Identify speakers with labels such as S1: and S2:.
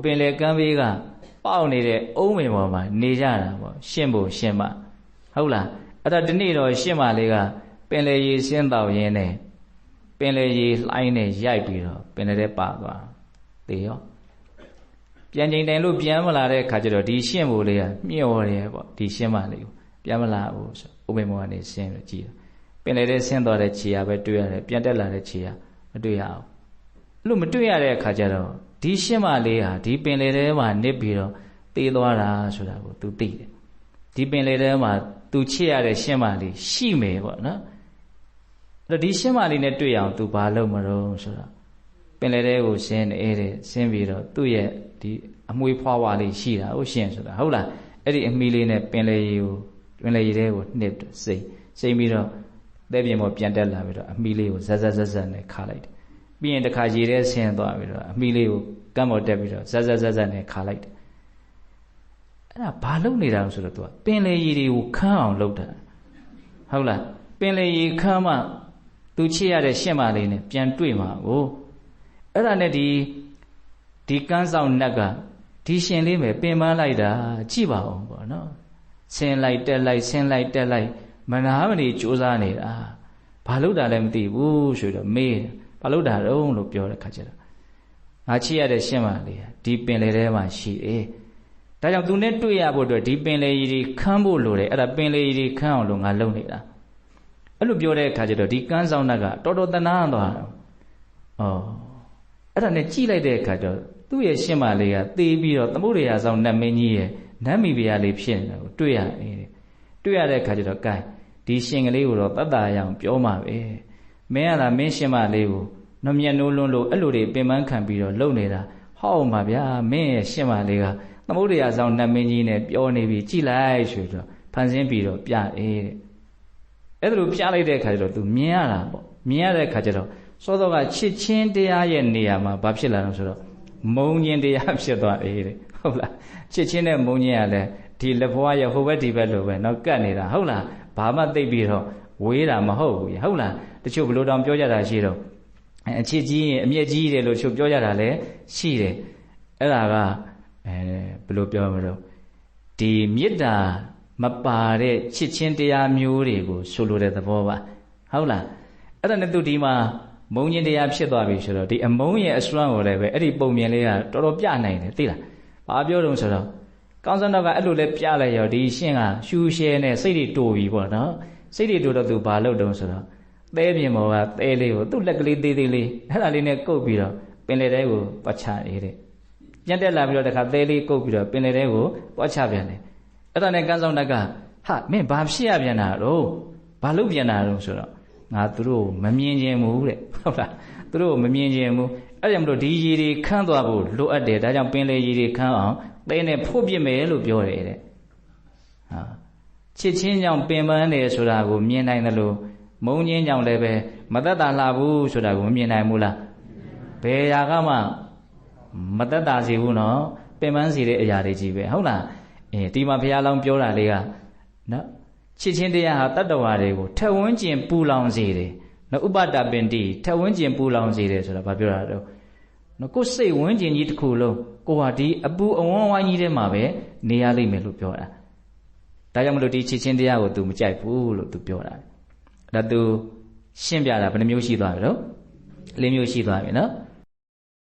S1: ပင်လေကမ်းဘေးကပေါက်နေတဲ့အုံးပင်ပေါ်မှာနေကြတာပေါ့ရှင်းဖို့ရှင်းမဟုတ်လားအဲ့ဒါဒီနေ့တော့ရှင်းမလေးကပင်လေရေဆင်းတော့ရင်းနဲ့ပင်လေရေလှိုင်းနဲ့ရိုက်ပြီးတော့ပင်လေထဲပါသွားသေရောပြန်ချိန်တိုင်လို့ပြန်မလာတဲ့ခါကျတော့ဒီရှင်းဖို့လေးကမျောတယ်ပေါ့ဒီရှင်းမလေးကိုပြန်မလာဘူးဆိုဥပ္ပေမောကနေဆင်းပြီးကြည့်ပင်လေထဲဆင်းသွားတဲ့ခြေရပဲတွေ့ရတယ်ပြန်တက်လာတဲ့ခြေရမတွေ့ရအောင်အဲ့လိုမတွေ့ရတဲ့အခါကျတော့ဒီရှင်းမလေးဟာဒီပင်လေထဲမှာနစ်ပြီးတော့တေးသွားတာဆိုတာကို तू သိတယ်ဒီပင်လေထဲမှာ तू ချစ်ရတဲ့ရှင်းမလေးရှိမယ်ပေါ့နော်အဲ့တော့ဒီရှင်းမလေးနဲ့တွေ့အောင် तू ဘာလုပ်မလို့ဆိုတော့ပင်လေထဲကိုရှင်းနေတဲ့ရှင်းပြီးတော့သူ့ရဲ့ဒီအမွှေးဖွားဝါလေးရှိတာဟုတ်ရှင်းဆိုတာဟုတ်လားအဲ့ဒီအမီလေးနဲ့ပင်လေရေထဲကိုနှစ်စိမ့်ပြီးတော့သဲပြင်ပေါ်ပြန်တက်လာပြီးတော့အမီလေးကိုဇက်နဲ့ခါလိုက်တယ်ပြီးရင်တစ်ခါရေထဲဆင်းသွားပြီးတော့အမီလေးကိုကမ်းပေါ်တက်ပြီးတော့ဇက်နဲ့ခါလိုက်တယ်အဲ့ဒါဘာလုပ်နေတာလဲဆိုတော့ तू ပင်လေရေတွေကိုခမ်းအောင်လုပ်တာဟုတ်လားပင်လေရေခမ်းမှ तू ချစ်ရတဲ့ရှင့်မလေးနဲ့ပြန်တွေ့မှာကိုအဲ့ဒါနဲ့ဒီကန်းဆောင်နတ်ကဒီရှင်လေးပဲပင်ပန်းလိုက်တာကြည့်ပါအောင်ပေါ့နော်ဆင်းလိုက်တက်လိုက်ဆင်းလိုက်တက်လိုက်မနာမနေကြိုးစားနေတာဘာလို့တာလဲမသိဘူးဆိုတော့မေးဘာလို့တာတုံးလို့ပြောတဲ့ခါကျတော့ငါချစ်ရတဲ့ရှင့်မလေးဒီပင်လေထဲမှာရှိတယ်ဒါကြောင့်သူနဲ့တွေ့ရဖို့အတွက်ဒီပင်လေကြီးခမ်းဖို့လိုတယ်အဲ့ဒါပင်လေကြီးခမ်းအောင်လို့ငါလုပ်နေတာအဲ့လိုပြောတဲ့အခါကျတော့ဒီကန်းဆောင်နတ်ကတော်တော်တနာသွားတော့အဲ့ဒါနဲ့ကြည့်လိုက်တဲ့အခါကျတော့သူ့ရဲ့ရှင်းမလေးကသေပြီးတော့သမုဒ္ဒရာဆောင်နတ်မင်းကြီးရဲ့နတ်မိဖုရားလေးဖြစ်နေတာကိုတွေ့ရတယ်တွေ့ရတဲ့အခါကျတော့ gain ဒီရှင်ကလေးကိုတော့တတ်တာရအောင်ပြောမှာပဲမင်းကလားမင်းရှင်းမလေးကိုနှမျက်နှိုးလွန်းလို့အဲ့လိုတွေပင်ပန်းခံပြီးတော့လုံနေတာဟောက်မှာဗျာမင်းရဲ့ရှင်းမလေးကသမုဒ္ဒရာဆောင်နတ်မင်းကြီးနဲ့ပြောနေပြီကြည်လိုက်ဆိုတော့ဖန်ဆင်းပြီးတော့ပြတဲ့အဲ့ဒါလိုပြလိုက်တဲ့အခါကျတော့ तू မြင်ရတာပေါ့မြင်ရတဲ့အခါကျတော့စောစောကချစ်ချင်းတရားရဲ့နေရာမှာဘာဖြစ်လာလဲဆိုတော့မုံခြင်းတရားဖြစ်သွားတယ်တဲ့ဟုတ်လားချစ်ချင်းနဲ့မုံခြင်းရလဲဒီလက်ဘွားရဲ့ဟိုဘက်ဒီဘက်လိုပဲနောက်ကတ်နေတာဟုတ်လားဘာမှသိပြီးတော့ဝေးတာမဟုတ်ဘူးဟုတ်လားတချို့ဘလို့တောင်ပြောကြတာရှိတော့အချစ်ကြီးရင်အမျက်ကြီးတယ်လို့ချို့ပြောကြတာလည်းရှိတယ်အဲ့ဒါကဘလို့ပြောမလို့ဒီမေတ္တာမပါတဲ့ချစ်ချင်းတရားမျိုးတွေကိုဆိုလိုတဲ့သဘောပါဟုတ်လားအဲ့ဒါနဲ့သူဒီမှာမုံခြင်းတရားဖြစ်သွားပြီဆိုတော့ဒီအမုံရဲ့အစွမ်းကိုလည်းပဲအဲ့ဒီပုံမြင်လေးကတော်တော်ပြနိုင်တယ်သိလားဘာပြောတုံးဆိုတော့ကောင်းစံတော့ကအဲ့လိုလဲပြလိုက်ရောဒီရှင်းကရှူရှဲနဲ့စိတ်တွေတိုးပြီပေါ့နော်စိတ်တွေတိုးတော့သူဘာလုပ်တုံးဆိုတော့သဲပြင်ပေါ်ကသဲလေးကိုသူ့လက်ကလေးသေးသေးလေးအဲ့ဒါလေးနဲ့ကုတ်ပြီးတော့ပင်လေတဲကိုသွားချနေတဲ့ပြန်တက်လာပြီးတော့တခါသဲလေးကုတ်ပြီးတော့ပင်လေတဲကိုသွားချပြန်တယ်အဲ့ဒါနဲ့ကန်းဆောင်တက်ကဟာမင်းဘာဖြစ်ရပြန်တာတော့ဘာလုပ်ပြန်တာတော့ဆိုတော့ငါသူတို့မမြင်ခြင်းဘူးတဲ့ဟုတ်လားသူတို့မမြင်ခြင်းဘူးအဲ့ဒါကြောင့်မလို့ဒီရေတွေခမ်းသွားဖို့လိုအပ်တယ်ဒါကြောင့်ပင်လေရေတွေခမ်းအောင်သဲနဲ့ဖို့ပြစ်မယ်လို့ပြောတယ်တဲ့ဟာချစ်ချင်းကြောင့်ပင်ပန်းတယ်ဆိုတာကိုမြင်နိုင်တယ်လို့မုံချင်းကြောင့်လည်းပဲမသက်သာလှဘူးဆိုတာကိုမမြင်နိုင်ဘူးလားဘယ်ရာကမှမသက်သာစေဘူးနော်ပင်ပန်းစေတဲ့အရာတွေကြီးပဲဟုတ်လားဒီမှာဘုရားလောင်းပြောတာလေးကနော်ချစ်ချင်းတရားဟာတတ္တဝါတွေကိုထက်ဝန်းကျင်ပူလောင်စေတယ်နော်ဥပတပင်တိထက်ဝန်းကျင်ပူလောင်စေတယ်ဆိုတာဘာပြောတာတော့နော်ကိုယ်စိတ်ဝန်းကျင်ကြီးတစ်ခုလုံးကိုဟာဒီအပူအဝန်းဝိုင်းကြီးထဲမှာပဲနေရလိမ့်မယ်လို့ပြောတာဒါကြောင့်မလို့ဒီချစ်ချင်းတရားကို तू မကြိုက်ဘူးလို့ तू ပြောတာဒါ तू ရှင်းပြတာဘယ်နှမျိုးရှိသွားပြီတော့၄မျိုးရှိသွားပြီနော်